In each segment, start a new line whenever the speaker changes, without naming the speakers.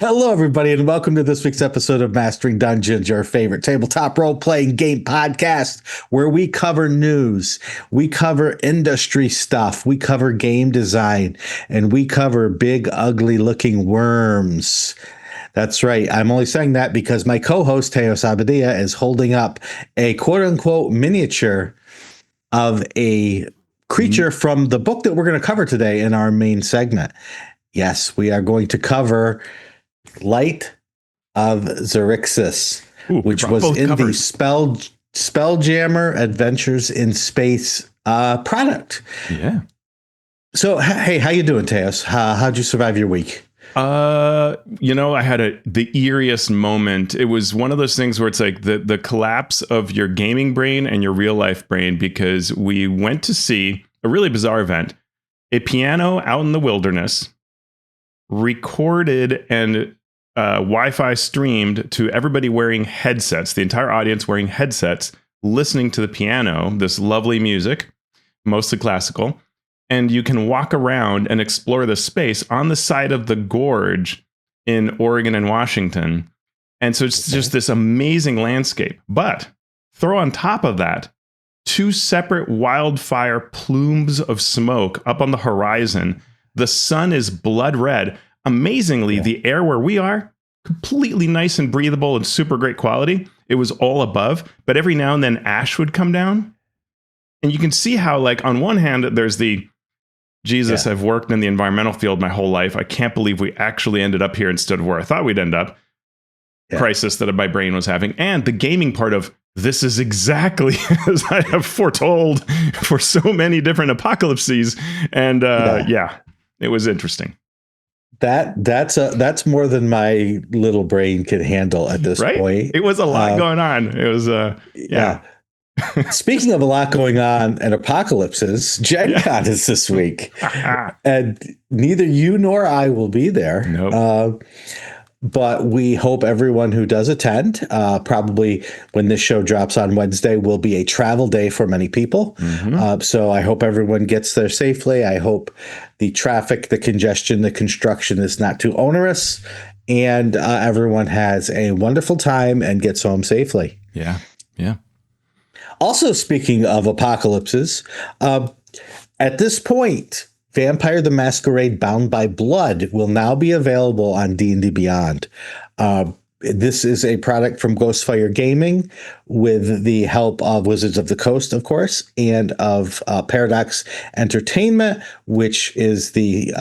Hello, everybody, and welcome to this week's episode of Mastering Dungeons, your favorite tabletop role-playing game podcast, where we cover news, we cover industry stuff, we cover game design, and we cover big, ugly-looking worms. That's right. I'm only saying that because my co-host, Teos is holding up a quote-unquote miniature of a creature from the book that we're going to cover today in our main segment. Yes, we are going to cover Light of Xerxes, which was in the Spelljammer Adventures in Space product.
Yeah.
So, hey, how you doing, Teos? How'd you survive your week?
I had the eeriest moment. It was one of those things where it's like the collapse of your gaming brain and your real life brain, because we went to see a really bizarre event, a piano out in the wilderness, recorded and Wi-Fi streamed to everybody wearing headsets, the entire audience wearing headsets, listening to the piano, this lovely music, mostly classical. And you can walk around and explore the space on the side of the gorge in Oregon and Washington. And so it's just this amazing landscape. But throw on top of that two separate wildfire plumes of smoke up on the horizon. The sun is blood red. Amazingly, the air where we are, completely nice and breathable and super great quality. It was all above, but every now and then ash would come down. And you can see how, like, on one hand, there's the, Jesus, I've worked in the environmental field my whole life. I can't believe we actually ended up here instead of where I thought we'd end up. Crisis that my brain was having. And the gaming part of, this is exactly as I have foretold for so many different apocalypses. And it was interesting.
That's more than my little brain can handle at this point.
It was a lot going on. It was
Speaking of a lot going on and apocalypses, Gen Con is this week, and neither you nor I will be there.
Nope.
But we hope everyone who does attend, probably when this show drops on Wednesday, will be a travel day for many people. Mm-hmm. So I hope everyone gets there safely. I hope the traffic, the congestion, the construction is not too onerous, and everyone has a wonderful time and gets home safely.
Yeah.
Also, speaking of apocalypses, at this point, Vampire the Masquerade Bound by Blood will now be available on D&D Beyond. This is a product from Ghostfire Gaming with the help of Wizards of the Coast, of course, and of Paradox Entertainment, which is the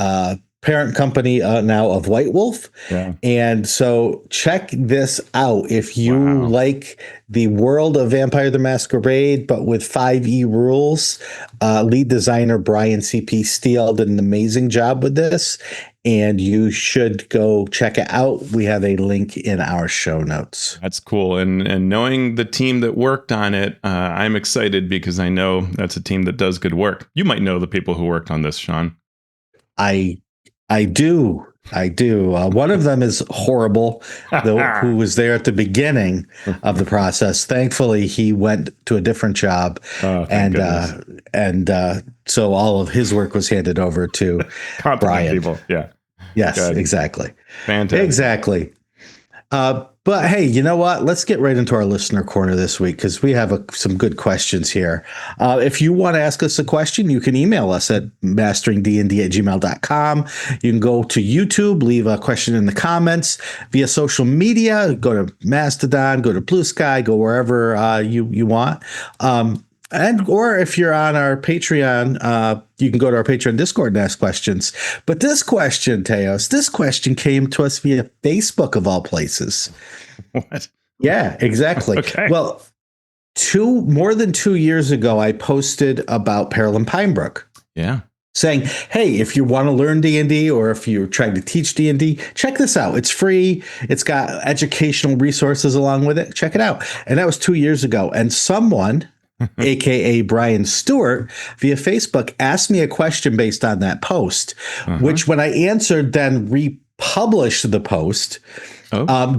parent company now of White Wolf. Yeah. And so check this out. If you like the world of Vampire the Masquerade, but with 5e rules, lead designer Brian C.P. Steele did an amazing job with this, and you should go check it out. We have a link in our show notes.
That's cool. And knowing the team that worked on it, I'm excited because I know that's a team that does good work. You might know the people who worked on this, Shawn.
I do. One of them is Horrible, who was there at the beginning of the process. Thankfully, he went to a different job, and so all of his work was handed over to Brian.
People. Yeah.
Yes,
Good.
Exactly.
Fantastic.
Exactly. But hey, you know what? Let's get right into our listener corner this week, because we have some good questions here. If you want to ask us a question, you can email us at masteringdnd@gmail.com. You can go to YouTube, leave a question in the comments. Via social media, go to Mastodon, go to Bluesky, go wherever you want. Or if you're on our Patreon, you can go to our Patreon Discord and ask questions. But this question, Teos, came to us via Facebook of all places.
What?
Yeah, exactly.
Okay.
Well, more than 2 years ago, I posted about Peril in Pinebrook.
Yeah.
Saying, hey, if you want to learn D&D or if you're trying to teach D&D, check this out. It's free. It's got educational resources along with it. Check it out. And that was 2 years ago. And someone, aka Brian Stewart, via Facebook, asked me a question based on that post, which when I answered, then republished the post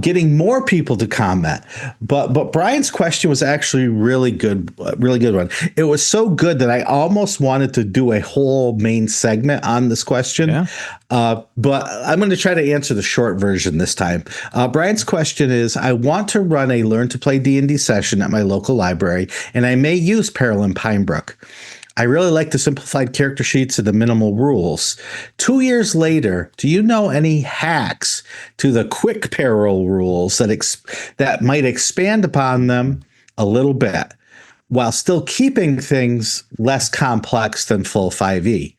getting more people to comment. But Brian's question was actually really good one. It was so good that I almost wanted to do a whole main segment on this question.
Yeah.
But I'm going to try to answer the short version this time. Brian's question is, I want to run a Learn to Play D&D session at my local library, and I may use Peril and Pinebrook. I really like the simplified character sheets and the minimal rules. 2 years later, do you know any hacks to the quick Peril rules that might expand upon them a little bit while still keeping things less complex than full 5e?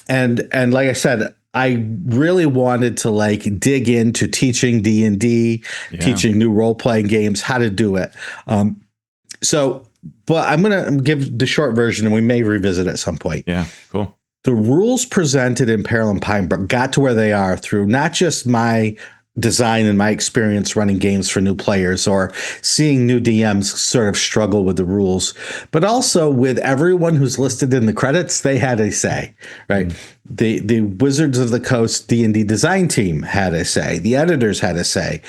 And like I said, I really wanted to dig into teaching D&D, teaching new role-playing games, how to do it. But I'm going to give the short version, and we may revisit at some point.
Yeah, cool.
The rules presented in Peril and Pinebrook got to where they are through not just my design and my experience running games for new players or seeing new DMs sort of struggle with the rules, but also with everyone who's listed in the credits. They had a say, right? The Wizards of the Coast D&D design team had a say. The editors had a say.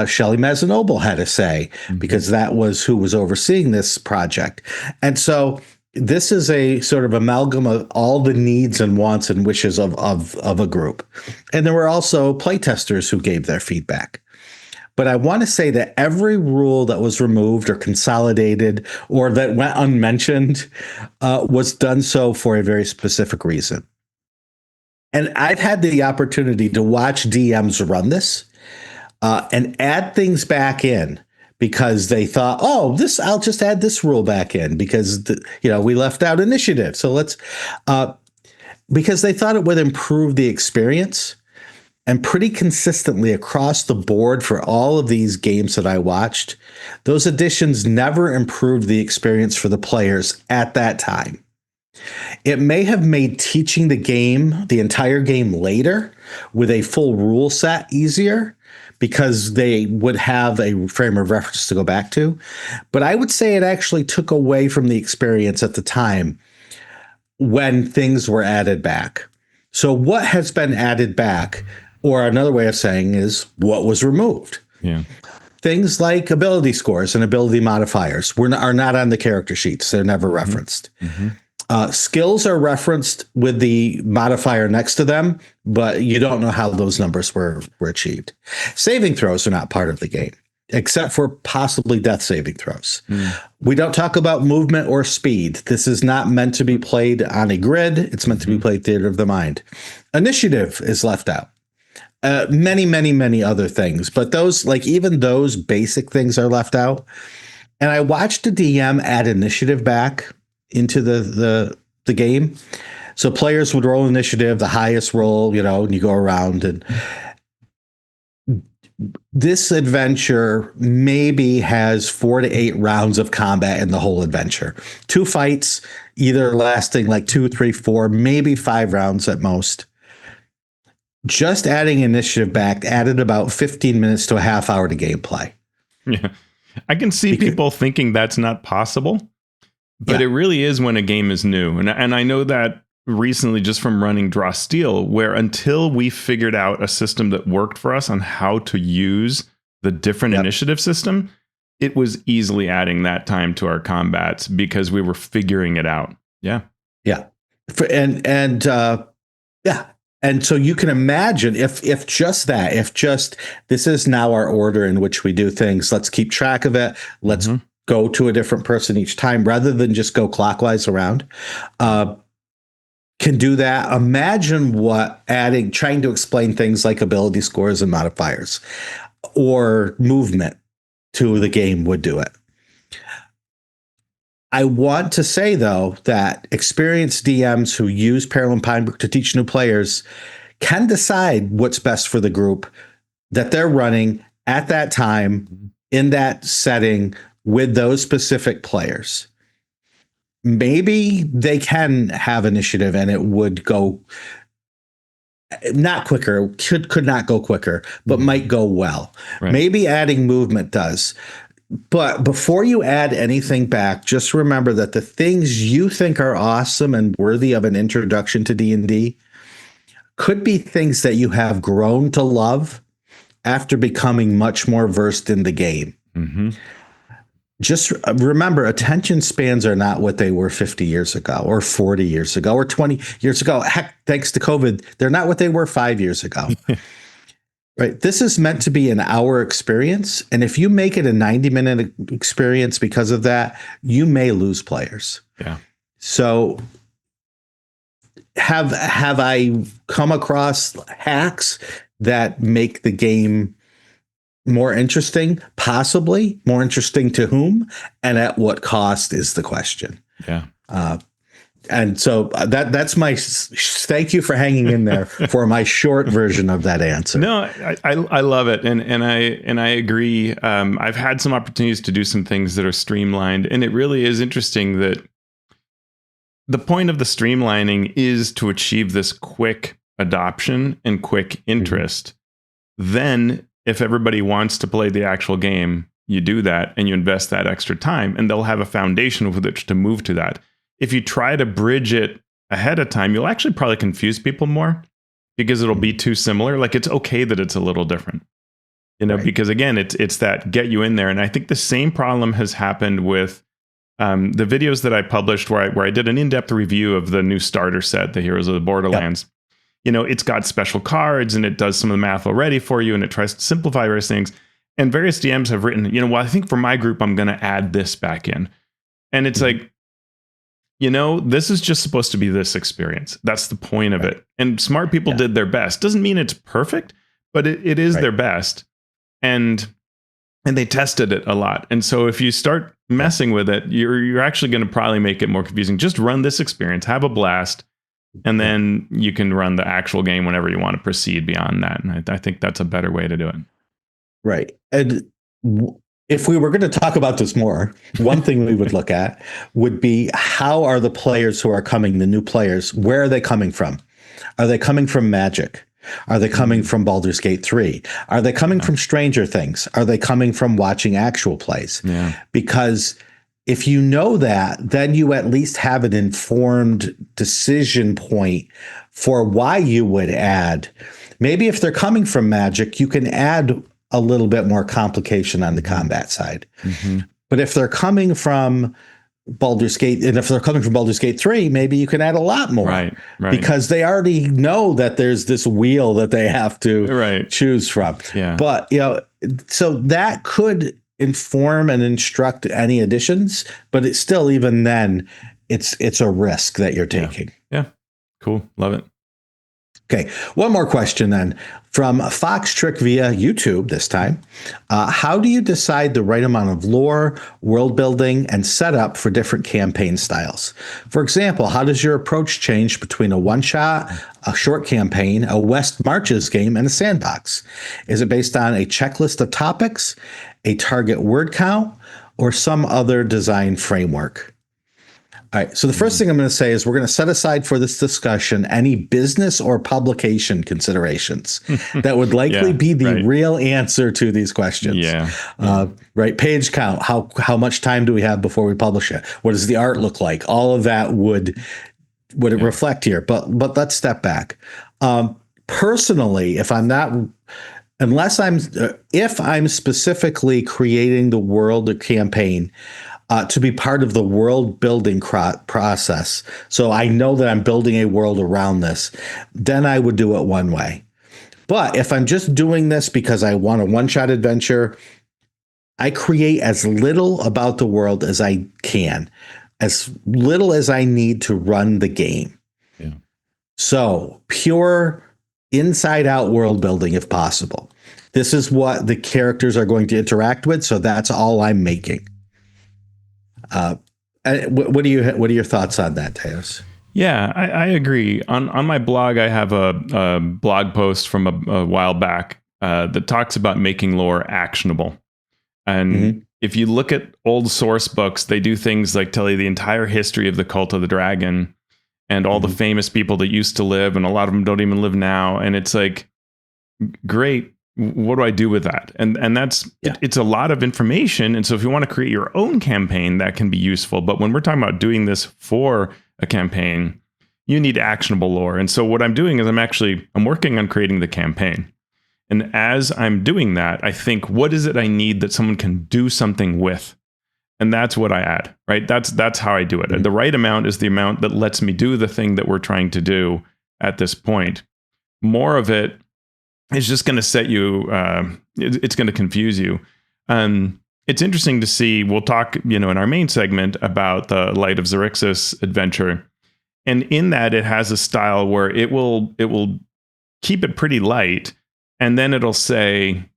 Shelley Mazzanoble had a say because that was who was overseeing this project. And so this is a sort of amalgam of all the needs and wants and wishes of a group. And there were also playtesters who gave their feedback. But I want to say that every rule that was removed or consolidated or that went unmentioned was done so for a very specific reason. And I've had the opportunity to watch DMs run this and add things back in, because they thought, I'll just add this rule back in because we left out initiative. So let's, because they thought it would improve the experience. And pretty consistently across the board for all of these games that I watched, those additions never improved the experience for the players at that time. It may have made teaching the entire game later with a full rule set easier, because they would have a frame of reference to go back to. But I would say it actually took away from the experience at the time when things were added back. So what has been added back, or another way of saying is what was removed?
Yeah.
Things like ability scores and ability modifiers are not on the character sheets. They're never referenced. Mm-hmm. Skills are referenced with the modifier next to them, but you don't know how those numbers were achieved. Saving throws are not part of the game, except for possibly death saving throws. We don't talk about movement or speed. This is not meant to be played on a grid. It's meant to be played theater of the mind. Initiative is left out. Many other things, but even those basic things are left out. And I watched a DM add initiative back into the game. So players would roll initiative, the highest roll, and you go around. And this adventure maybe has 4 to 8 rounds of combat in the whole adventure. 2 fights, either lasting 2, 3, 4, maybe 5 rounds at most. Just adding initiative back added about 15 minutes to a half hour to gameplay.
Yeah. I can see people thinking that's not possible. But it really is when a game is new. And I know that recently just from running Draw Steel, where until we figured out a system that worked for us on how to use the different initiative system, it was easily adding that time to our combats because we were figuring it out. Yeah. Yeah.
And so you can imagine if this is now our order in which we do things, let's keep track of it. Let's go to a different person each time rather than just go clockwise around. Can do that. Imagine what trying to explain things like ability scores and modifiers or movement to the game would do it. I want to say, though, that experienced DMs who use Peril and Pinebrook to teach new players can decide what's best for the group that they're running at that time in that setting with those specific players. Maybe they can have initiative and it would go not quicker, could not go quicker, but might go well. Right. Maybe adding movement does. But before you add anything back, just remember that the things you think are awesome and worthy of an introduction to D&D could be things that you have grown to love after becoming much more versed in the game.
Mm-hmm.
Just remember, attention spans are not what they were 50 years ago or 40 years ago or 20 years ago. Heck, thanks to COVID, they're not what they were 5 years ago. Right. This is meant to be an hour experience. And if you make it a 90-minute experience because of that, you may lose players.
Yeah.
So have I come across hacks that make the game more interesting? Possibly. More interesting to whom? And at what cost is the question.
Yeah.
And so that's my thank you for hanging in there for my short version of that answer.
No, I love it. And I agree. I've had some opportunities to do some things that are streamlined, and it really is interesting that the point of the streamlining is to achieve this quick adoption and quick interest. Mm-hmm. Then if everybody wants to play the actual game, you do that and you invest that extra time, and they'll have a foundation with which to move to that. If you try to bridge it ahead of time, you'll actually probably confuse people more because it'll be too similar. Like, it's okay that it's a little different, right. Because again, it's that get you in there. And I think the same problem has happened with the videos that I published where I did an in-depth review of the new starter set, the Heroes of the Borderlands. Yep. It's got special cards and it does some of the math already for you, and it tries to simplify various things. And various DMs have written, well, I think for my group, I'm going to add this back in. And it's like, this is just supposed to be this experience. That's the point of it. And smart people did their best. Doesn't mean it's perfect, but it is their best. And they tested it a lot. And so if you start messing with it, you're actually going to probably make it more confusing. Just run this experience, have a blast, and then you can run the actual game whenever you want to proceed beyond that. And I think that's a better way to do it.
Right. And if we were going to talk about this more, one thing we would look at would be, how are the players who are coming, the new players, where are they coming from? Are they coming from Magic? Are they coming from Baldur's Gate 3? Are they coming from Stranger Things? Are they coming from watching actual plays?
Yeah.
Because if you know that, then you at least have an informed decision point for why you would add. Maybe if they're coming from Magic, you can add a little bit more complication on the combat side. Mm-hmm. But if they're coming from Baldur's Gate, and if they're coming from Baldur's Gate 3, maybe you can add a lot more.
Right.
Because they already know that there's this wheel that they have to choose from.
Yeah.
But, so that could inform and instruct any additions, but it's still, even then, it's a risk that you're taking.
Yeah. Cool. Love it.
Okay, one more question then from Fox Trick via YouTube this time. How do you decide the right amount of lore, world building, and setup for different campaign styles? For example, how does your approach change between a one-shot, a short campaign, a West Marches game, and a sandbox? Is it based on a checklist of topics, a target word count, or some other design framework? All right. So the first thing I'm going to say is we're going to set aside for this discussion any business or publication considerations that would likely be the real answer to these questions.
Yeah.
Right. Page count. How much time do we have before we publish it? What does the art look like? All of that would it reflect here? But let's step back. Personally, if I'm specifically creating the world or campaign to be part of the world building process, so I know that I'm building a world around this, then I would do it one way. But if I'm just doing this because I want a one-shot adventure, I create as little about the world as I can, as little as I need to run the game.
Yeah.
So pure inside-out world building, if possible. This is what the characters are going to interact with, so that's all I'm making. What are your thoughts on that, Teos?
Yeah, I agree. On my blog, I have a blog post from a while back that talks about making lore actionable. And if you look at old source books, they do things like tell you the entire history of the Cult of the Dragon and all the famous people that used to live, and a lot of them don't even live now. And it's like, great. What do I do with that? And that's, it's a lot of information. And so if you want to create your own campaign, that can be useful. But when we're talking about doing this for a campaign, you need actionable lore. And so what I'm doing is I'm working on creating the campaign. And as I'm doing that, I think, what is it I need that someone can do something with? And that's what I add, right? That's how I do it. The right amount is the amount that lets me do the thing that we're trying to do at this point. More of it is just going to set you, it's going to confuse you. It's interesting to see, we'll talk, in our main segment about the Light of Xerxes adventure. And in that, it has a style where it will keep it pretty light. And then it'll say,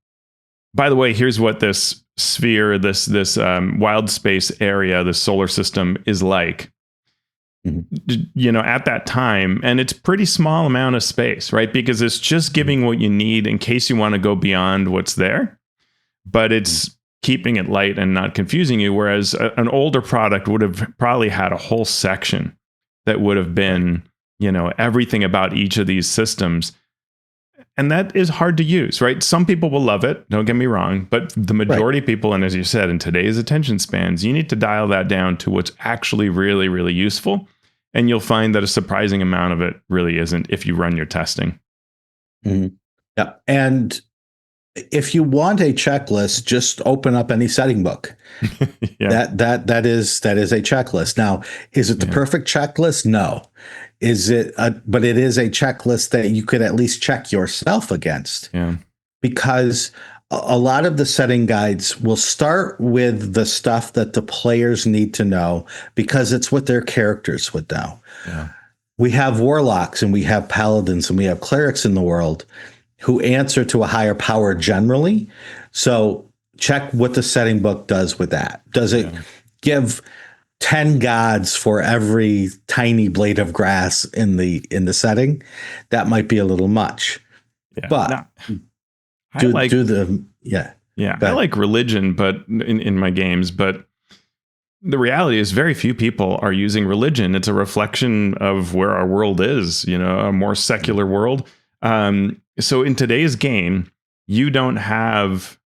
by the way, here's what this sphere, this wild space area, this solar system is like, at that time. And it's pretty small amount of space, right? Because it's just giving what you need in case you want to go beyond what's there. But it's keeping it light and not confusing you. Whereas an older product would have probably had a whole section that would have been, everything about each of these systems. And that is hard to use, right? Some people will love it, don't get me wrong, but the majority of people, and as you said, in today's attention spans, you need to dial that down to what's actually really, really useful. And you'll find that a surprising amount of it really isn't if you run your testing.
Yeah. And if you want a checklist, just open up any setting book. That is a checklist. Now, is it the perfect checklist? No. But it is a checklist that you could at least check yourself against.
Yeah.
Because a lot of the setting guides will start with the stuff that the players need to know because it's what their characters would know.
Yeah.
We have warlocks and we have paladins and we have clerics in the world who answer to a higher power generally. So check what the setting book does with that. Does it give 10 gods for every tiny blade of grass in the setting? That might be a little much.
Yeah.
But I
like religion, but in my games, but the reality is very few people are using religion. It's a reflection of where our world is, a more secular world. So in today's game, you don't have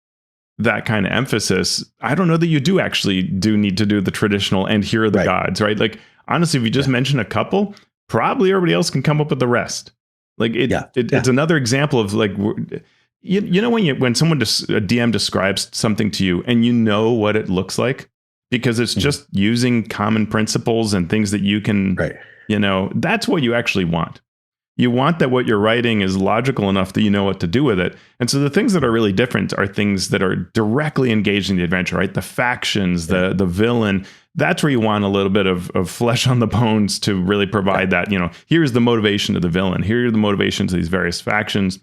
that kind of emphasis. I don't know that you do need to do the traditional and here are the gods, right? Like, honestly, if you just mention a couple, probably everybody else can come up with the rest. Like it's another example of like, when someone a DM describes something to you and you know what it looks like because it's just using common principles and things that you can, that's what you actually want. You want that what you're writing is logical enough that you know what to do with it. And so the things that are really different are things that are directly engaged in the adventure, right? The factions, the villain, that's where you want a little bit of flesh on the bones to really provide that, here's the motivation of the villain. Here are the motivations of these various factions.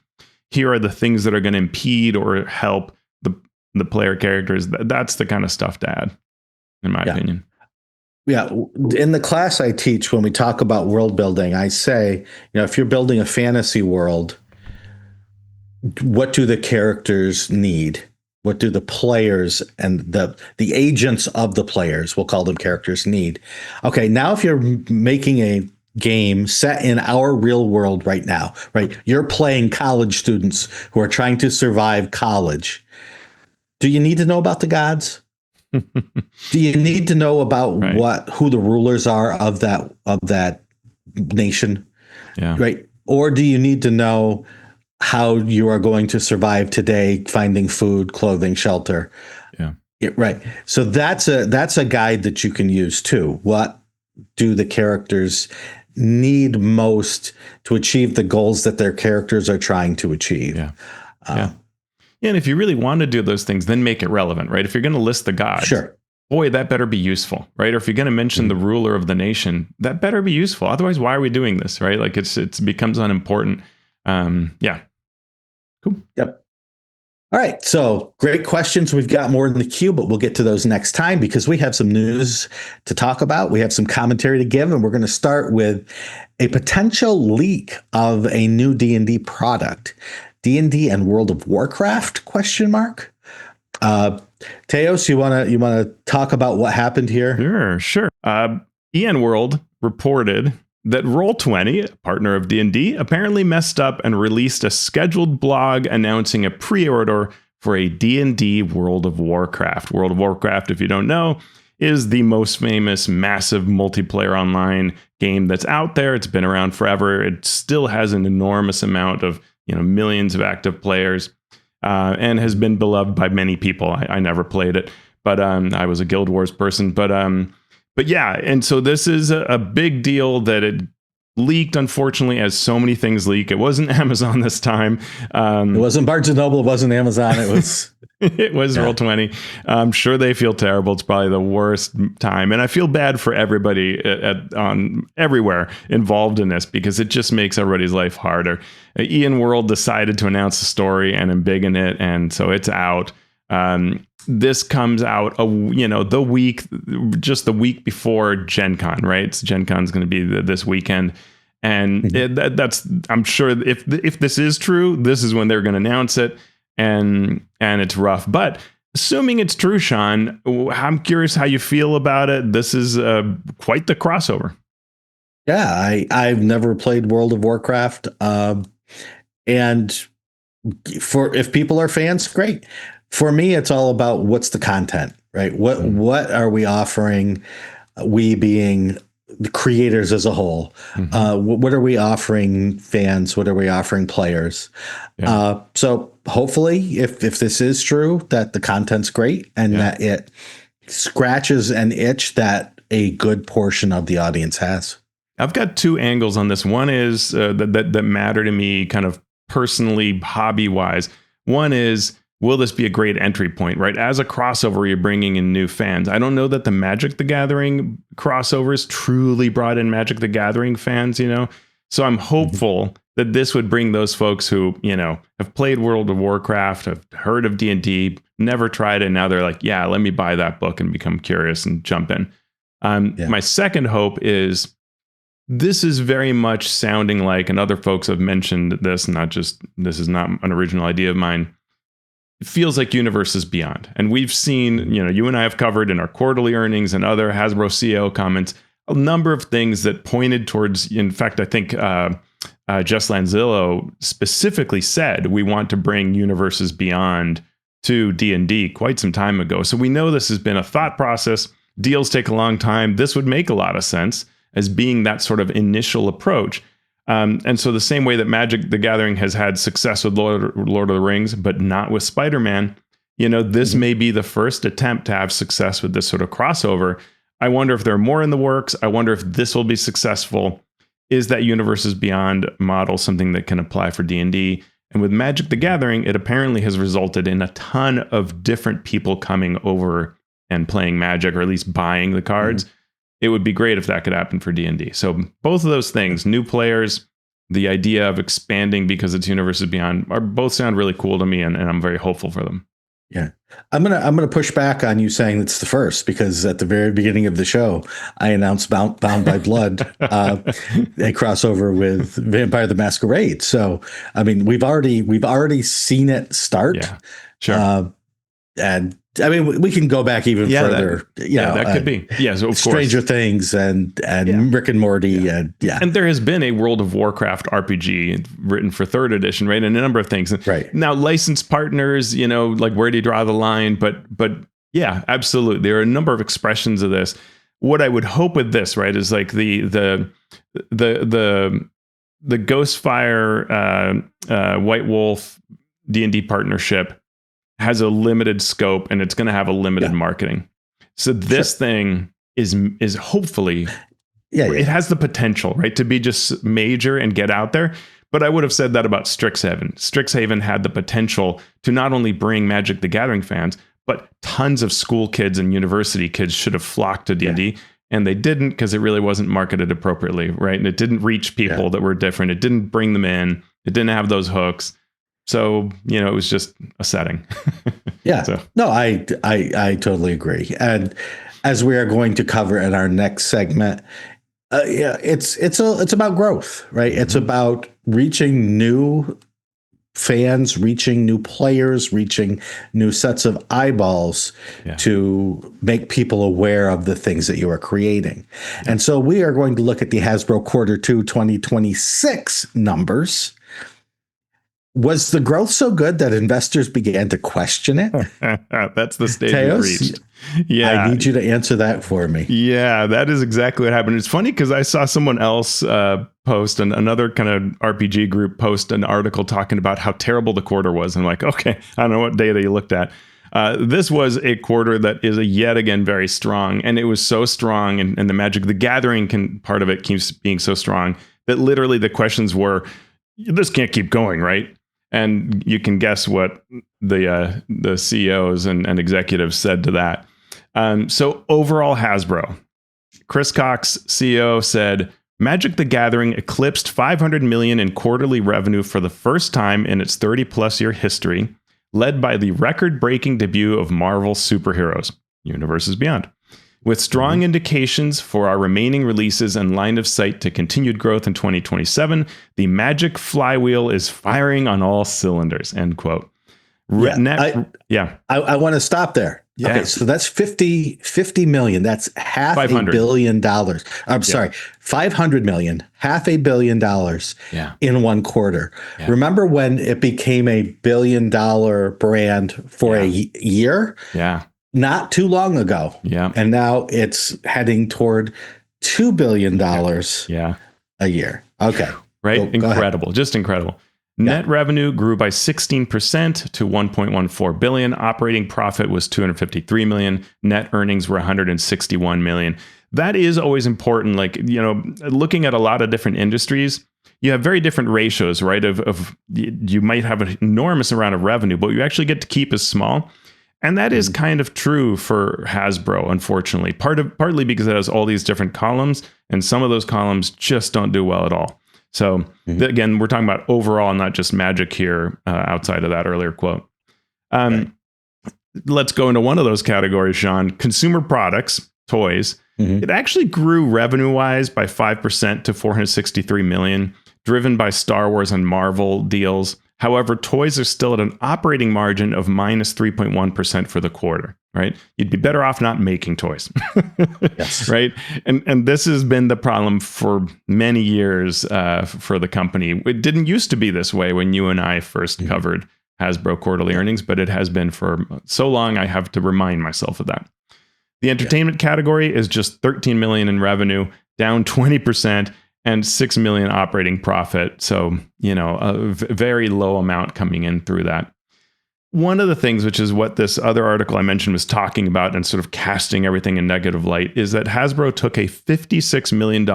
Here are the things that are going to impede or help the player characters. That's the kind of stuff to add, in my opinion.
Yeah. In the class I teach, when we talk about world building, I say, if you're building a fantasy world, what do the characters need? What do the players and the agents of the players, we'll call them characters, need? Okay, now if you're making a game set in our real world right now, right? You're playing college students who are trying to survive college. Do you need to know about the gods? Do you need to know about who the rulers are of that nation?
Yeah.
Right. Or do you need to know how you are going to survive today, finding food, clothing, shelter?
Yeah.
Right. So that's a guide that you can use too. What do the characters need most to achieve the goals that their characters are trying to achieve?
Yeah. And if you really want to do those things, then make it relevant, right? If you're going to list the gods, boy, that better be usul, right? Or if you're going to mention the ruler of the nation, that better be useful. Otherwise, why are we doing this, right? Like it becomes unimportant. Cool.
Yep. All right. So great questions. We've got more in the queue, but we'll get to those next time because we have some news to talk about. We have some commentary to give, and we're going to start with a potential leak of a new D&D product. D&D and World of Warcraft ? Teos, you want to talk about what happened here?
Sure. EN World reported that Roll20, a partner of D&D, apparently messed up and released a scheduled blog announcing a pre-order for a D&D World of Warcraft. World of Warcraft, if you don't know, is the most famous massive multiplayer online game that's out there. It's been around forever. It still has an enormous amount of millions of active players, and has been beloved by many people. I never played it, but I was a Guild Wars person. But yeah, and so this is a big deal that it leaked, unfortunately, as so many things leak. It wasn't Amazon this time.
It wasn't Barnes & Noble. It wasn't Amazon. It was...
It was Roll20. I'm sure they feel terrible. It's probably the worst time. And I feel bad for everybody on everywhere involved in this, because it just makes everybody's life harder. Ian World decided to announce the story and embiggen it. And so it's out. This comes out, the week before Gen Con, right? So Gen Con is going to be this weekend. And that's, I'm sure if this is true, this is when they're going to announce it. And it's rough, but assuming it's true, Shawn, I'm curious how you feel about it. This is quite the crossover.
Yeah, I've never played World of Warcraft, and if people are fans, great. For me, it's all about what's the content, right? What are we offering? We being the creators as a whole. What are we offering fans? What are we offering players? Yeah. So hopefully, if this is true, that the content's great and that it scratches an itch that a good portion of the audience has.
I've got two angles on this. One is that matter to me kind of personally, hobby-wise. One is, will this be a great entry point, right? As a crossover, you're bringing in new fans. I don't know that the Magic the Gathering crossovers truly brought in Magic the Gathering fans, So I'm hopeful that this would bring those folks who, have played World of Warcraft, have heard of D&D, never tried it. Now they're like, yeah, let me buy that book and become curious and jump in. My second hope is this is very much sounding like, and other folks have mentioned this, this is not an original idea of mine. It feels like Universes Beyond. And we've seen, you and I have covered in our quarterly earnings and other Hasbro CEO comments, a number of things that pointed towards, in fact, I think Jess Lanzillo specifically said, we want to bring Universes Beyond to D&D quite some time ago. So we know this has been a thought process. Deals take a long time. This would make a lot of sense as being that sort of initial approach. And so the same way that Magic the Gathering has had success with Lord of the Rings, but not with Spider-Man, this may be the first attempt to have success with this sort of crossover. I wonder if there are more in the works. I wonder if this will be successful. Is that Universes Beyond model something that can apply for D&D? And with Magic the Gathering, it apparently has resulted in a ton of different people coming over and playing Magic, or at least buying the cards. It would be great if that could happen for D&D. So both of those things, new players, the idea of expanding because it's Universes Beyond, both sound really cool to me, and I'm very hopeful for them.
Yeah. I'm gonna push back on you saying it's the first, because at the very beginning of the show, I announced Bound by Blood, a crossover with Vampire the Masquerade. So, I mean, we've already seen it start.
Yeah, sure.
And I mean, we can go back even further.
That could be. Yeah, so of
Stranger
course.
Things and Rick and Morty and
there has been a World of Warcraft RPG written for 3rd edition, right? And a number of things.
Right.
Now, licensed partners, like where do you draw the line? But yeah, absolutely. There are a number of expressions of this. What I would hope with this, right, is like the Ghostfire White Wolf D&D partnership has a limited scope, and it's going to have a limited marketing. So this thing is hopefully, it has the potential, right, to be just major and get out there. But I would have said that about Strixhaven. Strixhaven had the potential to not only bring Magic the Gathering fans, but tons of school kids and university kids should have flocked to D&D. And they didn't, because it really wasn't marketed appropriately, right? And it didn't reach people that were different. It didn't bring them in. It didn't have those hooks. So, it was just a setting.
No, I totally agree. And as we are going to cover in our next segment, it's about growth, right? It's about reaching new fans, reaching new players, reaching new sets of eyeballs to make people aware of the things that you are creating. And so we are going to look at the Hasbro Q2 2026 numbers. Was the growth so good that investors began to question it?
That's the stage
Teos,
we reached. Yeah.
I need you to answer that for me.
Yeah, that is exactly what happened. It's funny because I saw someone else post, and another kind of RPG group post an article talking about how terrible the quarter was. I'm like, okay, I don't know what data you looked at. This was a quarter that is yet again very strong, and it was so strong, and the Magic the Gathering part of it keeps being so strong that literally the questions were, this can't keep going, right? And you can guess what the CEOs and executives said to that. So overall, Hasbro, Chris Cox, CEO, said Magic the Gathering eclipsed 500 million in quarterly revenue for the first time in its 30-plus year history, led by the record-breaking debut of Marvel Superheroes, Universes Beyond. With strong indications for our remaining releases and line of sight to continued growth in 2027, the Magic flywheel is firing on all cylinders, end quote.
I want to stop there.
Yeah.
Okay, so that's 50 million. That's half $1 billion. Sorry, 500 million, $500 million in one quarter. Yeah. Remember when it became a $1 billion brand for a year?
Yeah.
Not too long ago.
Yeah.
And now it's heading toward $2 billion a year. Okay.
Right? Incredible. Just incredible. Net revenue grew by 16% to 1.14 billion. Operating profit was 253 million. Net earnings were 161 million. That is always important. Like, looking at a lot of different industries, you have very different ratios, right? Of you might have an enormous amount of revenue, but you actually get to keep is small. And that is kind of true for Hasbro, unfortunately, partly because it has all these different columns, and some of those columns just don't do well at all. So again, we're talking about overall, not just Magic here, outside of that earlier quote. Let's go into one of those categories, Shawn. Consumer products, toys. It actually grew revenue-wise by 5% to 463 million, driven by Star Wars and Marvel deals. However, toys are still at an operating margin of minus 3.1% for the quarter, right? You'd be better off not making toys, right? And this has been the problem for many years for the company. It didn't used to be this way when you and I first covered Hasbro quarterly earnings, but it has been for so long, I have to remind myself of that. The entertainment category is just 13 million in revenue, down 20%. And 6 million operating profit. So, a very low amount coming in through that. One of the things, which is what this other article I mentioned was talking about and sort of casting everything in negative light, is that Hasbro took a $56 million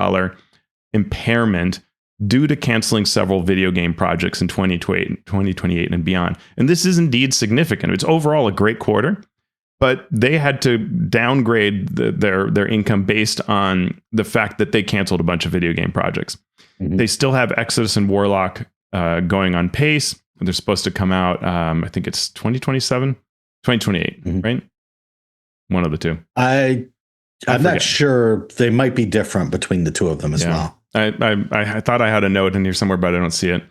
impairment due to canceling several video game projects in 2028 and beyond. And this is indeed significant. It's overall a great quarter, but they had to downgrade their income based on the fact that they canceled a bunch of video game projects. They still have Exodus and Warlock going on pace. They're supposed to come out, I think it's 2027, 2028, right? One of the two.
I'm not sure. They might be different between the two of them as well.
I thought I had a note in here somewhere, but I don't see it.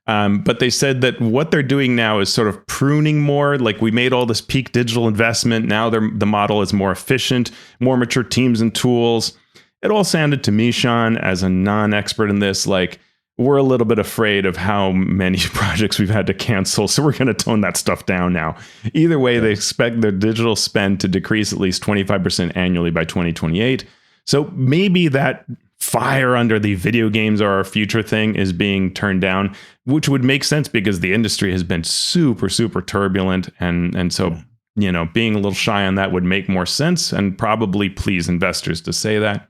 But they said that what they're doing now is sort of pruning more. Like, we made all this peak digital investment. Now the model is more efficient, more mature teams and tools. It all sounded to me, Shawn, as a non-expert in this, like, we're a little bit afraid of how many projects we've had to cancel. So we're going to tone that stuff down now. Either way, they expect their digital spend to decrease at least 25% annually by 2028. So maybe that fire under the video games are our future thing is being turned down, which would make sense because the industry has been super, super turbulent. And so, being a little shy on that would make more sense and probably please investors to say that.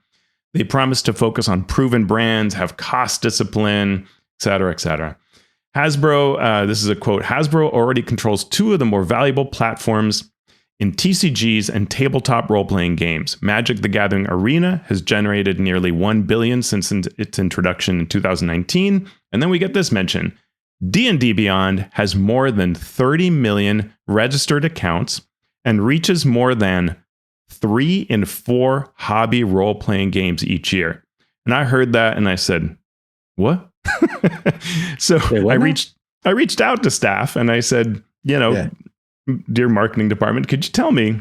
They promise to focus on proven brands, have cost discipline, et cetera, et cetera. Hasbro, this is a quote, Hasbro already controls two of the more valuable platforms in TCGs and tabletop role-playing games. Magic the Gathering Arena has generated nearly $1 billion since its introduction in 2019. And then we get this mention. D&D Beyond has more than 30 million registered accounts and reaches more than 3 in 4 hobby role-playing games each year. And I heard that and I said, what? So I reached out to staff and I said, dear marketing department, could you tell me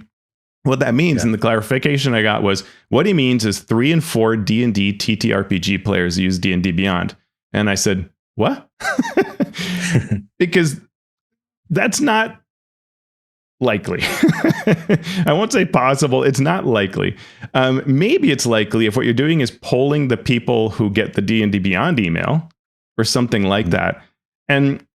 what that means? And the clarification I got was, what he means is 3 in 4 D&D TTRPG players use D&D Beyond. And I said, what? Because that's not likely. I won't say possible. It's not likely. Maybe it's likely if what you're doing is polling the people who get the D&D Beyond email or something like that. And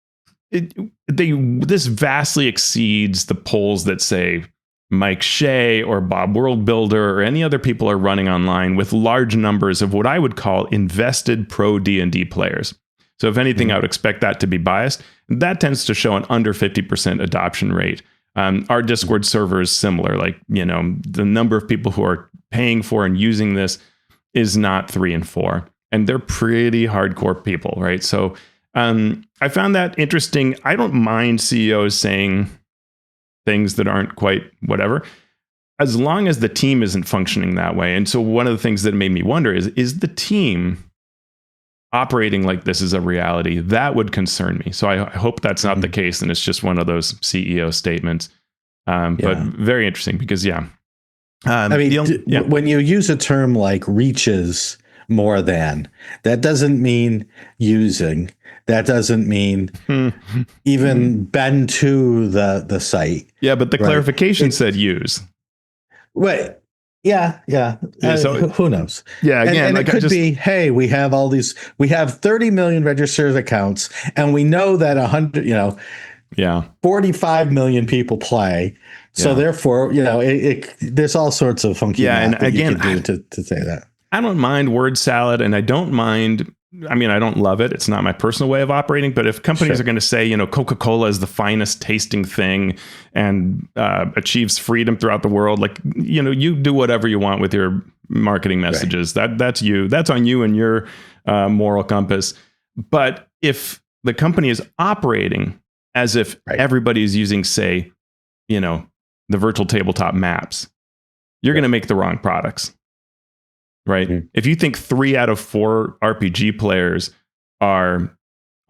this vastly exceeds the polls that say Mike Shea or Bob Worldbuilder or any other people are running online with large numbers of what I would call invested pro D&D players. So if anything, I would expect that to be biased. That tends to show an under 50% adoption rate. Our Discord server is similar. Like, the number of people who are paying for and using this is not 3 and 4. And they're pretty hardcore people, right? So I found that interesting. I don't mind CEOs saying things that aren't quite whatever, as long as the team isn't functioning that way. And so one of the things that made me wonder is the team operating like this is a reality? That would concern me. So I hope that's not the case, and it's just one of those CEO statements. But very interesting because,
when you use a term like reaches more than, that doesn't mean using. That doesn't mean even bend to the site.
Yeah, but the clarification said use.
Wait. Yeah.
So,
who knows?
Yeah, again,
and it could be, hey, we have 30 million registered accounts, and we know that 45 million people play. So therefore, there's all sorts of funky math that you can do to say that.
I don't mind word salad, and I don't mind. I mean, I don't love it. It's not my personal way of operating. But if companies are going to say, Coca-Cola is the finest tasting thing and achieves freedom throughout the world, like, you do whatever you want with your marketing messages. Right. That's you. That's on you and your moral compass. But if the company is operating as if everybody is using, say, the virtual tabletop maps, you're going to make the wrong products. Right. Mm-hmm. If you think 3 out of 4 RPG players are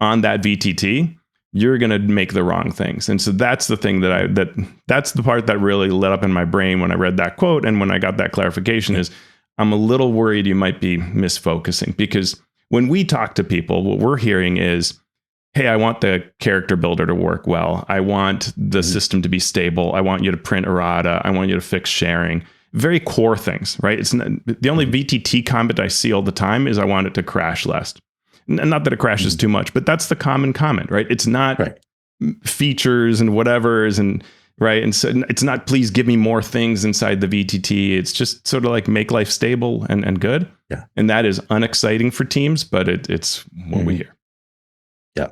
on that VTT, you're going to make the wrong things. And so that's the thing that's the part that really lit up in my brain when I read that quote. And when I got that clarification is I'm a little worried you might be misfocusing, because when we talk to people, what we're hearing is, hey, I want the character builder to work well. I want the system to be stable. I want you to print errata. I want you to fix sharing. Very core things, right? It's not, the only VTT comment I see all the time is I want it to crash less. Not that it crashes too much, but that's the common comment, right? It's not features and whatevers, and right. And so it's not, please give me more things inside the VTT. It's just sort of like make life stable and good. Yeah. And that is unexciting for teams, but it's what we hear.
Yeah.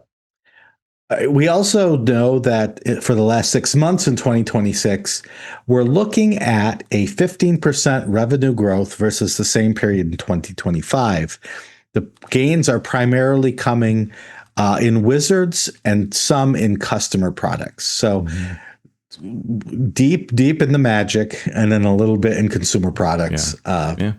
We also know that for the last 6 months in 2026, we're looking at a 15% revenue growth versus the same period in 2025. The gains are primarily coming in Wizards and some in customer products. So deep in the Magic and then a little bit in consumer products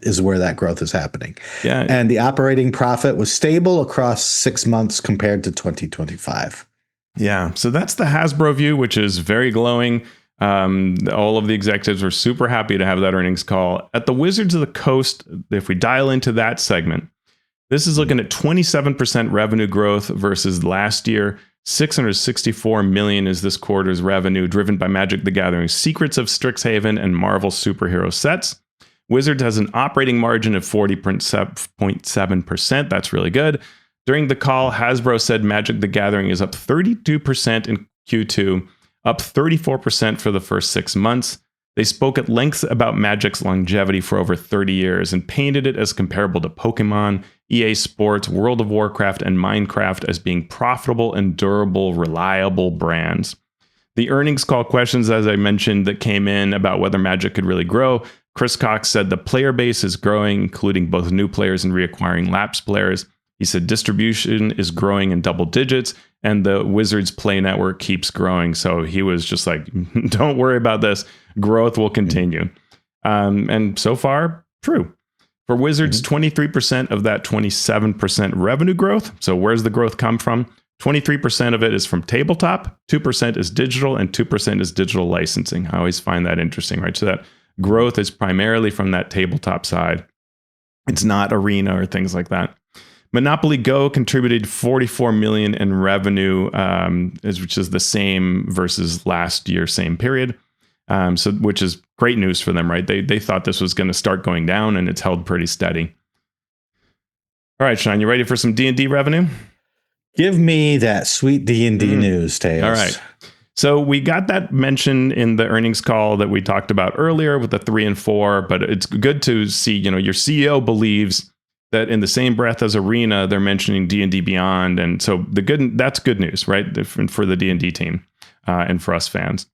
is where that growth is happening. Yeah. And the operating profit was stable across 6 months compared to 2025.
Yeah. So that's the Hasbro view, which is very glowing. All of the executives were super happy to have that earnings call. At the Wizards of the Coast, if we dial into that segment, this is looking at 27% revenue growth versus last year. $664 million is this quarter's revenue, driven by Magic the Gathering Secrets of Strixhaven and Marvel superhero sets. Wizards has an operating margin of 40.7%. That's really good. During the call, Hasbro said Magic the Gathering is up 32% in Q2, up 34% for the first 6 months. They spoke at length about Magic's longevity for over 30 years and painted it as comparable to Pokemon, EA Sports, World of Warcraft, and Minecraft as being profitable and durable, reliable brands. The earnings call questions, as I mentioned, that came in about whether Magic could really grow. Chris Cox said the player base is growing, including both new players and reacquiring lapsed players. He said distribution is growing in double digits and the Wizards Play Network keeps growing. So he was just like, don't worry about this. Growth will continue. And so far, true. For Wizards, 23% of that 27% revenue growth. So where's the growth come from? 23% of it is from tabletop, 2% is digital, and 2% is digital licensing. I always find that interesting, right? So that growth is primarily from that tabletop side. It's not arena or things like that. Monopoly Go contributed 44 million in revenue, which is the same versus last year, same period. So which is great news for them, right? They thought this was going to start going down, and it's held pretty steady. All right, Shawn, you ready for some D&D revenue?
Give me that sweet D&D news, Teos.
All right. So we got that mention in the earnings call that we talked about earlier with the 3 and 4, but it's good to see, your CEO believes that in the same breath as Arena, they're mentioning D&D Beyond. And so that's good news, right? For the D&D team and for us fans.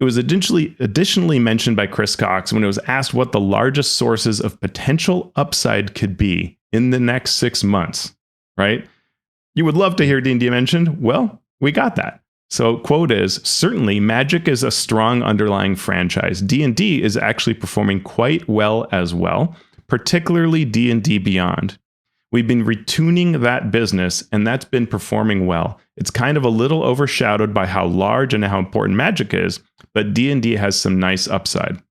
It was additionally mentioned by Chris Cox when it was asked what the largest sources of potential upside could be in the next 6 months, right? You would love to hear D&D mentioned. Well, we got that. So quote is, certainly Magic is a strong underlying franchise. D&D is actually performing quite well as well, particularly D&D Beyond. We've been retuning that business, and that's been performing well. It's kind of a little overshadowed by how large and how important Magic is, but D&D has some nice upside.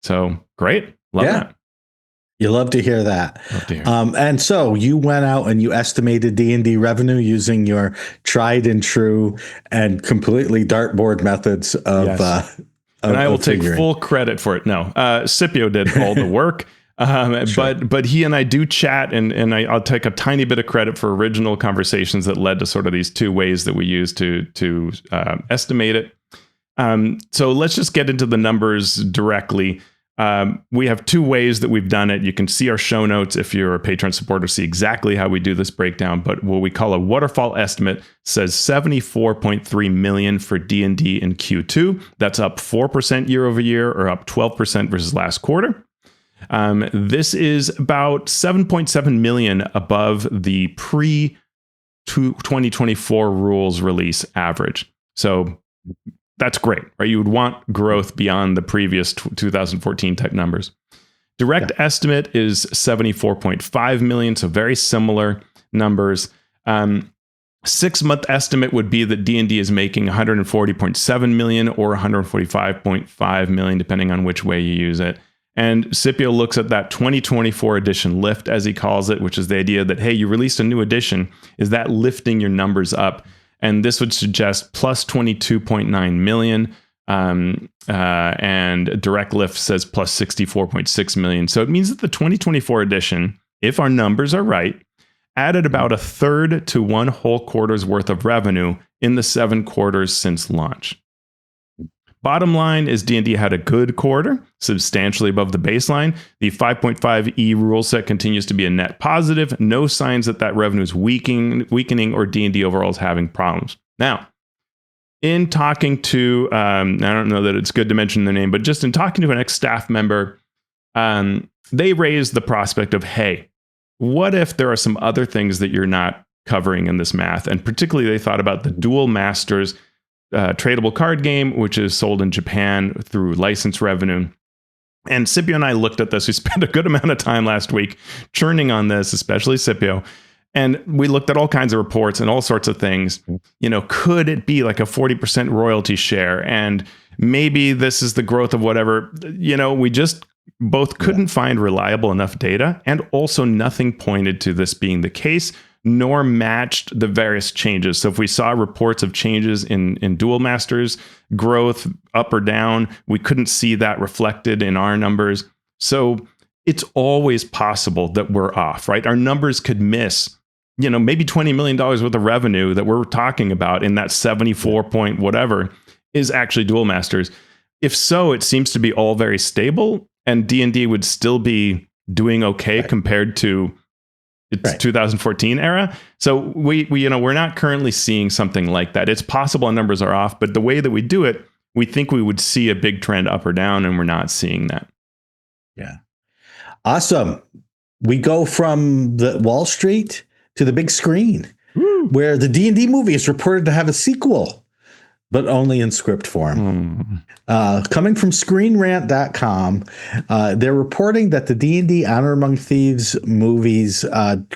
So great. Love that.
You love to hear that.
Love to hear.
And so you went out and you estimated D&D revenue using your tried and true and completely dartboard methods of
yes. And I will take full credit for it. No, Scipio did all the work. Sure. But he and I do chat, and I'll take a tiny bit of credit for original conversations that led to sort of these two ways that we use to estimate it. So let's just get into the numbers directly. We have two ways that we've done it. You can see our show notes if you're a Patreon supporter, see exactly how we do this breakdown. But what we call a waterfall estimate says 74.3 million for D&D in Q2. That's up 4% year over year, or up 12% versus last quarter. This is about 7.7 million above the pre-2024 rules release average. So that's great, right? You would want growth beyond the previous 2014 type numbers. Direct estimate is 74.5 million, so very similar numbers. 6-month estimate would be that D&D is making 140.7 million or 145.5 million, depending on which way you use it. And Scipio looks at that 2024 edition lift, as he calls it, which is the idea that, hey, you released a new edition. Is that lifting your numbers up? And this would suggest plus 22.9 million. And direct lift says plus 64.6 million. So it means that the 2024 edition, if our numbers are right, added about a third to one whole quarter's worth of revenue in the 7 quarters since launch. Bottom line is D&D had a good quarter, substantially above the baseline. The 5.5e rule set continues to be a net positive. No signs that revenue is weakening or D&D overall is having problems. Now, in talking to, I don't know that it's good to mention the name, but just in talking to an ex-staff member, they raised the prospect of, hey, what if there are some other things that you're not covering in this math? And particularly they thought about the Duel Masters tradable card game, which is sold in Japan through license revenue. And Scipio and I looked at this. We spent a good amount of time last week churning on this, especially Scipio. And we looked at all kinds of reports and all sorts of things. Could it be like a 40% royalty share? And maybe this is the growth of whatever. We just both couldn't find reliable enough data. And also nothing pointed to this being the case, nor matched the various changes. So if we saw reports of changes in Duel Masters growth up or down, we couldn't see that reflected in our numbers. So it's always possible that we're off, right? Our numbers could miss, maybe $20 million worth of revenue that we're talking about in that 74 point whatever is actually Duel Masters. If so, it seems to be all very stable, and D&D would still be doing okay compared to its 2014 era. So we're not currently seeing something like that. It's possible our numbers are off, but the way that we do it, we think we would see a big trend up or down, and we're not seeing that.
Yeah. Awesome. We go from the Wall Street to the big screen, where the D&D movie is reported to have a sequel, but only in script form. Coming from ScreenRant.com, they're reporting that the D&D Honor Among Thieves movie's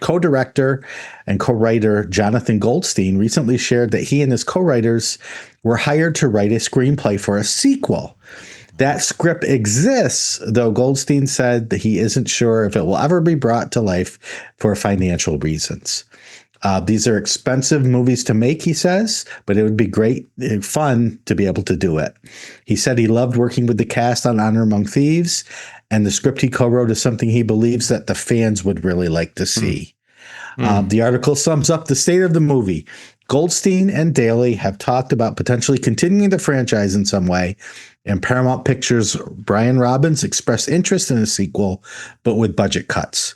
co-director and co-writer Jonathan Goldstein recently shared that he and his co-writers were hired to write a screenplay for a sequel. That script exists, though Goldstein said that he isn't sure if it will ever be brought to life for financial reasons. These are expensive movies to make, he says, but it would be great and fun to be able to do it. He said he loved working with the cast on Honor Among Thieves, and the script he co-wrote is something he believes that the fans would really like to see. The article sums up the state of the movie. Goldstein and Daly have talked about potentially continuing the franchise in some way, and Paramount Pictures' Brian Robbins expressed interest in a sequel, but with budget cuts.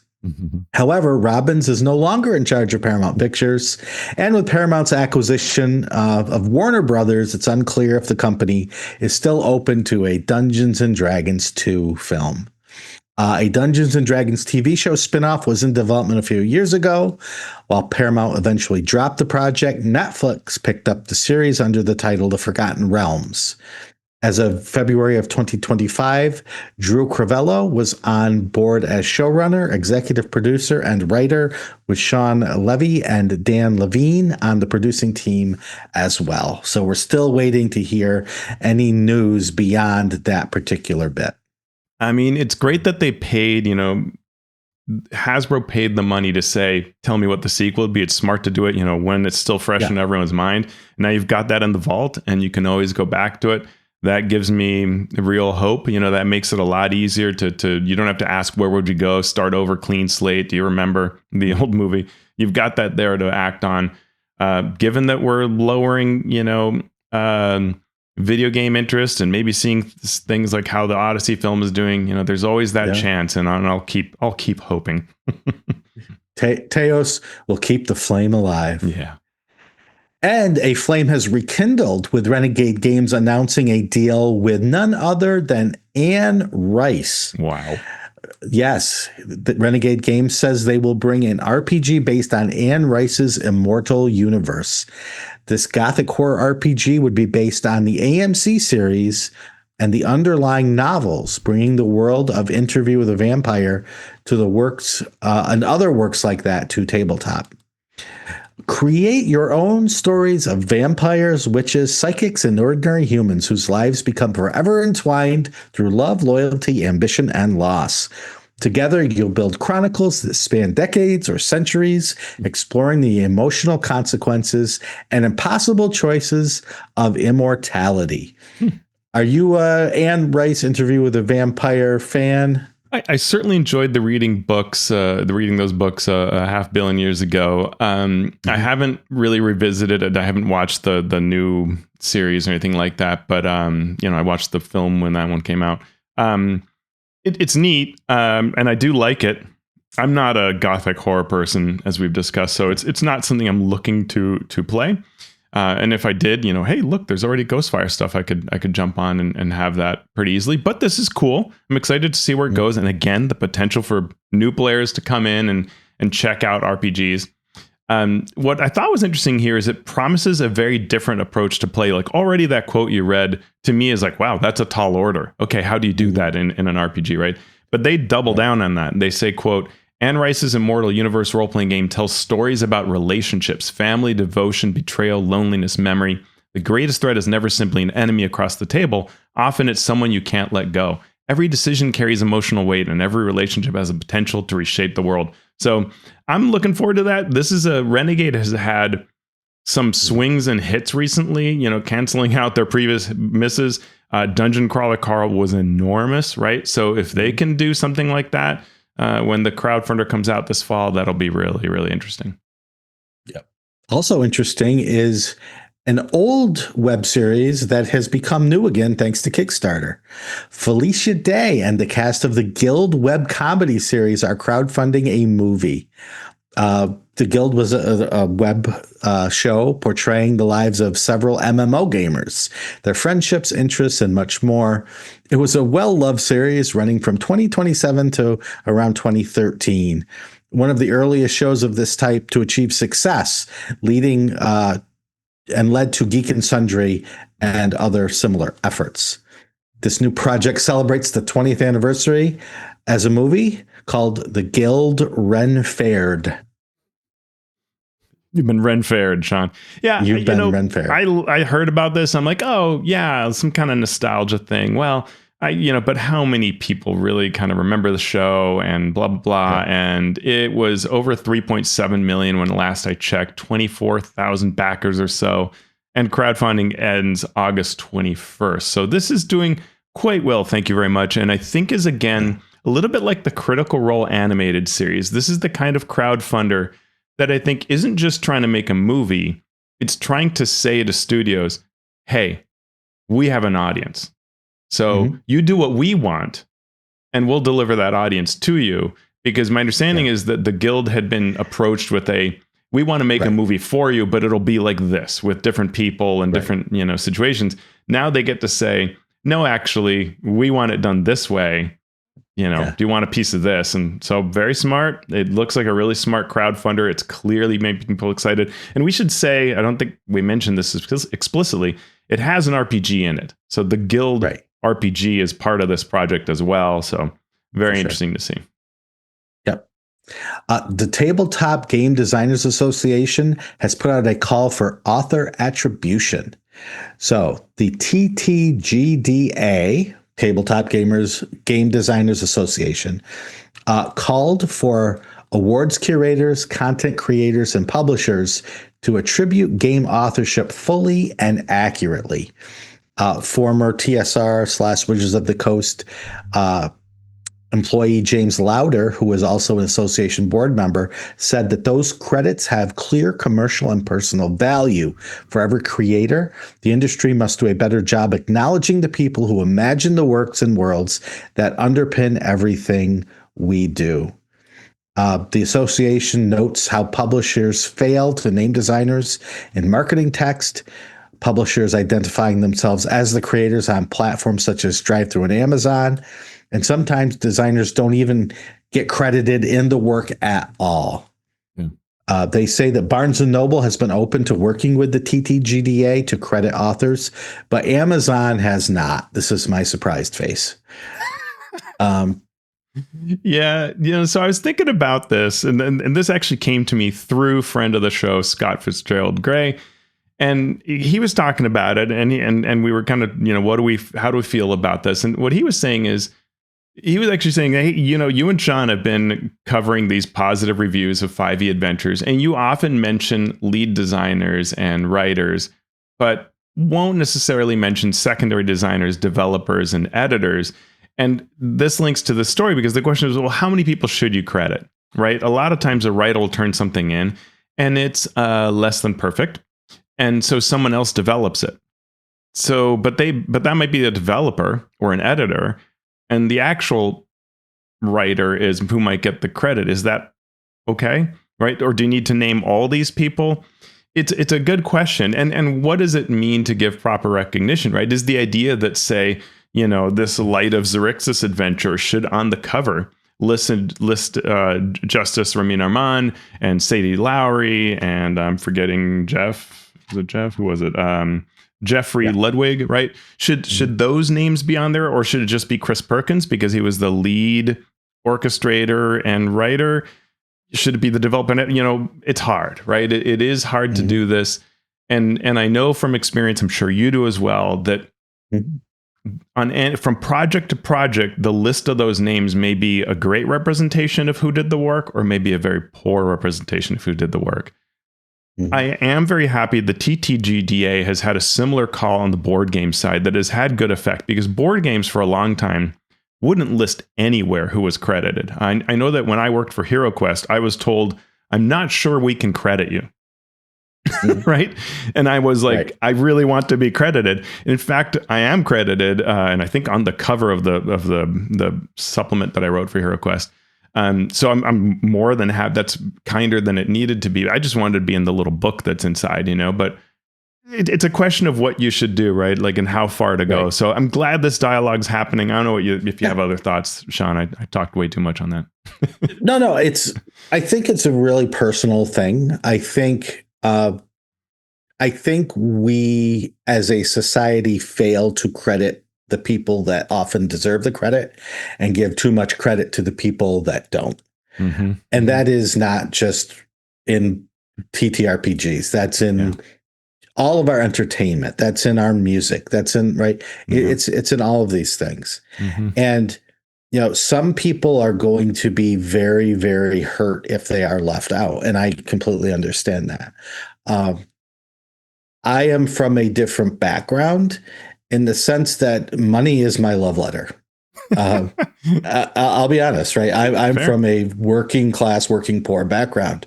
However, Robbins is no longer in charge of Paramount Pictures, and with Paramount's acquisition of Warner Brothers, it's unclear if the company is still open to a Dungeons & Dragons 2 film. A Dungeons & Dragons TV show spinoff was in development a few years ago. While Paramount eventually dropped the project, Netflix picked up the series under the title The Forgotten Realms. As of February of 2025, Drew Crivello was on board as showrunner, executive producer, and writer, with Shawn Levy and Dan Levine on the producing team as well. So we're still waiting to hear any news beyond that particular bit.
I mean, it's great that they paid, Hasbro paid the money to say, tell me what the sequel would be. It's smart to do it, when it's still fresh in everyone's mind. Now you've got that in the vault and you can always go back to it. That gives me real hope. That makes it a lot easier to you don't have to ask, where would we go? Start over, clean slate. Do you remember the old movie? You've got that there to act on. Given that we're lowering, video game interest and maybe seeing things like how the Odyssey film is doing, there's always that chance, and I'll keep hoping.
Teos will keep the flame alive.
Yeah.
And a flame has rekindled with Renegade Games announcing a deal with none other than Anne Rice.
Wow.
Yes, the Renegade Games says they will bring an RPG based on Anne Rice's Immortal Universe. This gothic horror RPG would be based on the AMC series and the underlying novels, bringing the world of Interview with a Vampire to the works and other works like that to tabletop. Create your own stories of vampires, witches, psychics, and ordinary humans whose lives become forever entwined through love, loyalty, ambition, and loss. Together, you'll build chronicles that span decades or centuries, exploring the emotional consequences and impossible choices of immortality. Are you Anne Rice Interview with a Vampire fan?
I certainly enjoyed reading those books a 500 million years ago. I haven't really revisited it. I haven't watched the new series or anything like that. But I watched the film when that one came out. It's neat, and I do like it. I'm not a gothic horror person, as we've discussed, so it's not something I'm looking to play. And if I did, hey, look, there's already Ghostfire stuff. I could jump on and have that pretty easily. But this is cool. I'm excited to see where it goes. And again, the potential for new players to come in and check out RPGs. What I thought was interesting here is it promises a very different approach to play. Like already that quote you read to me is like, wow, that's a tall order. Okay, how do you do that in an RPG, right? But they double down on that. They say, quote, Anne Rice's Immortal Universe role-playing game tells stories about relationships, family, devotion, betrayal, loneliness, memory. The greatest threat is never simply an enemy across the table. Often it's someone you can't let go. Every decision carries emotional weight, and every relationship has a potential to reshape the world. So I'm looking forward to that. This is Renegade has had some swings and hits recently, canceling out their previous misses. Dungeon Crawler Carl was enormous, right? So if they can do something like that, when the crowdfunder comes out this fall, that'll be really, really interesting.
Yep. Also interesting is an old web series that has become new again thanks to Kickstarter. Felicia Day and the cast of the Guild web comedy series are crowdfunding a movie. The Guild was a web show portraying the lives of several MMO gamers, their friendships, interests, and much more. It was a well-loved series running from 2027 to around 2013. One of the earliest shows of this type to achieve success, leading and led to Geek and Sundry and other similar efforts. This new project celebrates the 20th anniversary as a movie called The Guild Ren Faire'd.
You've been Ren Faire'd, Shawn. Yeah,
You've been Ren Faire'd.
I heard about this. I'm like, oh, yeah, some kind of nostalgia thing. Well, but how many people really kind of remember the show and blah, blah, blah.
Yeah.
And it was over 3.7 million when last I checked, 24,000 backers or so. And crowdfunding ends August 21st. So this is doing quite well. Thank you very much. And I think is, again, a little bit like the Critical Role animated series. This is the kind of crowdfunder that I think isn't just trying to make a movie. It's trying to say to studios, hey, we have an audience. So you do what we want and we'll deliver that audience to you. Because my understanding is that the Guild had been approached with we want to make a movie for you, but it'll be like this with different people and different, situations. Now they get to say, no, actually, we want it done this way. Do you want a piece of this? And so very smart. It looks like a really smart crowdfunder. It's clearly making people excited. And we should say, I don't think we mentioned this explicitly, it has an RPG in it. So the Guild RPG is part of this project as well. So very interesting to see.
Yep. The Tabletop Game Designers Association has put out a call for author attribution. So the TTGDA, Tabletop Game Designers Association, called for awards curators, content creators, and publishers to attribute game authorship fully and accurately. Former TSR / Wizards of the Coast employee James Lauder, who was also an association board member, said that those credits have clear commercial and personal value. For every creator, the industry must do a better job acknowledging the people who imagine the works and worlds that underpin everything we do. The association notes how publishers fail to name designers in marketing text, publishers identifying themselves as the creators on platforms such as Drive-Thru and Amazon, and sometimes designers don't even get credited in the work at all. They say that Barnes & Noble has been open to working with the TTGDA to credit authors, but Amazon has not. This is my surprised face.
So I was thinking about this, and this actually came to me through friend of the show, Scott Fitzgerald Gray. And he was talking about it, and we were kind of, how do we feel about this? And what he was saying is, he was actually saying, hey, you and Shawn have been covering these positive reviews of 5e Adventures, and you often mention lead designers and writers, but won't necessarily mention secondary designers, developers, and editors. And this links to the story because the question is, well, how many people should you credit, right? A lot of times a writer will turn something in, and it's less than perfect. And so someone else develops it. So, but that might be a developer or an editor, and the actual writer is who might get the credit. Is that okay? Right? Or do you need to name all these people? It's a good question. And what does it mean to give proper recognition, right? Is the idea that, say, this Light of Xerxes adventure should on the cover list Justice Ramin Arman and Sadie Lowry, and I'm forgetting Jeff. Was it Jeff? Who was it? Jeffrey Ludwig, right? Should those names be on there, or should it just be Chris Perkins because he was the lead orchestrator and writer? Should it be the developer? It's hard, right? It is hard to do this, and I know from experience, I'm sure you do as well, that from project to project, the list of those names may be a great representation of who did the work, or maybe a very poor representation of who did the work. I am very happy the TTGDA has had a similar call on the board game side that has had good effect, because board games for a long time wouldn't list anywhere who was credited. I know that when I worked for HeroQuest, I was told, I'm not sure we can credit you. Right? And I was like, I really want to be credited. In fact, I am credited, and I think on the cover of the supplement that I wrote for HeroQuest. So I'm more than happy. That's kinder than it needed to be. I just wanted to be in the little book that's inside, but it's a question of what you should do, right? Like, and how far to go. So I'm glad this dialogue's happening. I don't know if you have other thoughts, Shawn. I talked way too much on that.
No, I think it's a really personal thing. I think we as a society fail to credit the people that often deserve the credit and give too much credit to the people that don't. And that is not just in TTRPGs. That's in all of our entertainment. That's in our music. That's in right. It's in all of these things. And some people are going to be very, very hurt if they are left out, and I completely understand that. I am from a different background in the sense that money is my love letter. I'll be honest, right? I'm from a working class, working poor background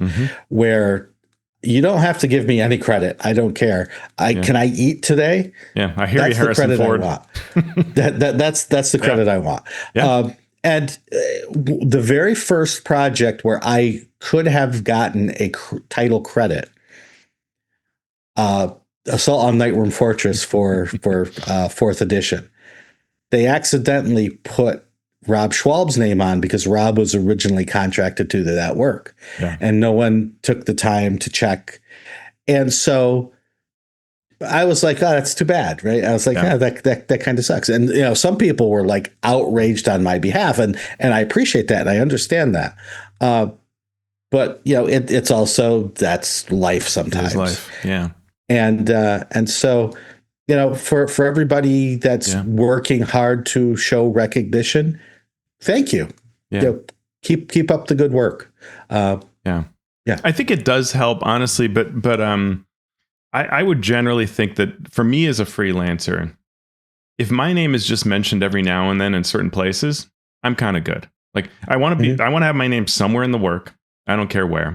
where you don't have to give me any credit. I don't care. Can I eat today?
Yeah, I hear you, Harrison Ford.
That's the credit I want.
Yeah.
And the very first project where I could have gotten a title credit, Assault on Nightworm Fortress for 4th edition. They accidentally put Rob Schwalb's name on because Rob was originally contracted to do that work, and no one took the time to check. And so I was like, oh, that's too bad, right? I was like, that kind of sucks. And some people were like outraged on my behalf, and I appreciate that, and I understand that. But it's also, that's life sometimes.
It's life, yeah.
And so, for everybody that's working hard to show recognition, thank you.
Yeah.
Keep up the good work.
Yeah. I think it does help, honestly, but I would generally think that for me as a freelancer, if my name is just mentioned every now and then in certain places, I'm kind of good. Like I want to be, I want to have my name somewhere in the work. I don't care where.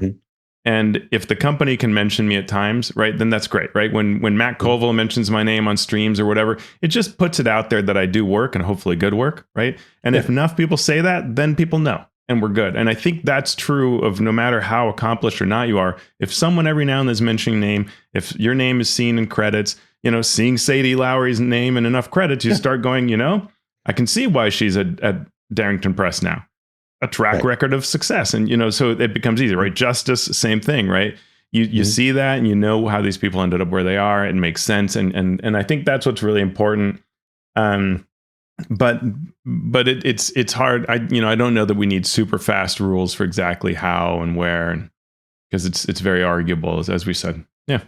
And if the company can mention me at times, right, then that's great, right? When Matt Colville mentions my name on streams or whatever, it just puts it out there that I do work, and hopefully good work, right? And if enough people say that, then people know, and we're good. And I think that's true of no matter how accomplished or not you are. If someone every now and then is mentioning name, if your name is seen in credits, seeing Sadie Lowry's name in enough credits, you start going, I can see why she's at Darrington Press now. A track record of success, and so it becomes easy, right? Justice, same thing, right? You see that, and how these people ended up where they are. It makes sense, and I think that's what's really important. But it's hard. I don't know that we need super fast rules for exactly how and where, because it's very arguable, as we said. Yeah.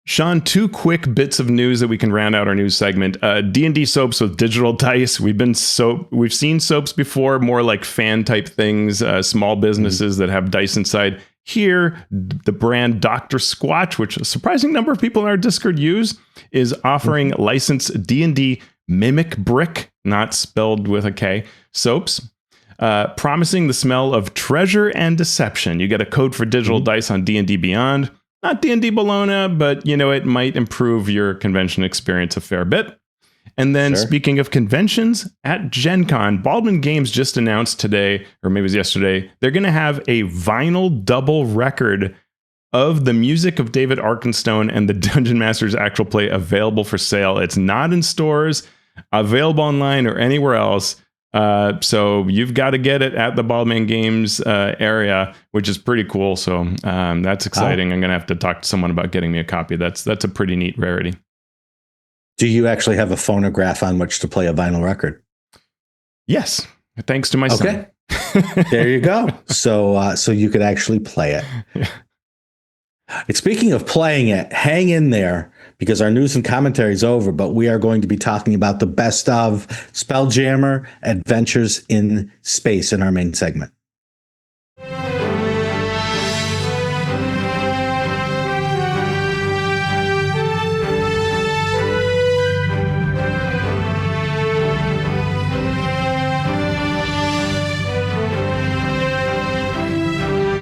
Shawn, 2 quick bits of news that we can round out our news segment. D&D Soaps with digital dice. We've seen soaps before, more like fan type things, small businesses that have dice inside. Here, the brand Dr. Squatch, which a surprising number of people in our Discord use, is offering licensed D&D Mimic Brick, not spelled with a K, soaps. Promising the smell of treasure and deception. You get a code for digital dice on D&D Beyond. Not D&D Bologna, but, it might improve your convention experience a fair bit. And then speaking of conventions, at Gen Con, Baldwin Games just announced today, or maybe it was yesterday, they're going to have a vinyl double record of the music of David Arkenstone and the Dungeon Master's actual play available for sale. It's not in stores, available online or anywhere else. So you've got to get it at the Baldwin Games area, which is pretty cool. So that's exciting. I'm going to have to talk to someone about getting me a copy. That's a pretty neat rarity.
Do you actually have a phonograph on which to play a vinyl record?
Yes. Thanks to my son.
There you go. So you could actually play it.
Yeah.
And speaking of playing it, hang in there, because our news and commentary is over, but we are going to be talking about the best of Spelljammer Adventures in Space in our main segment.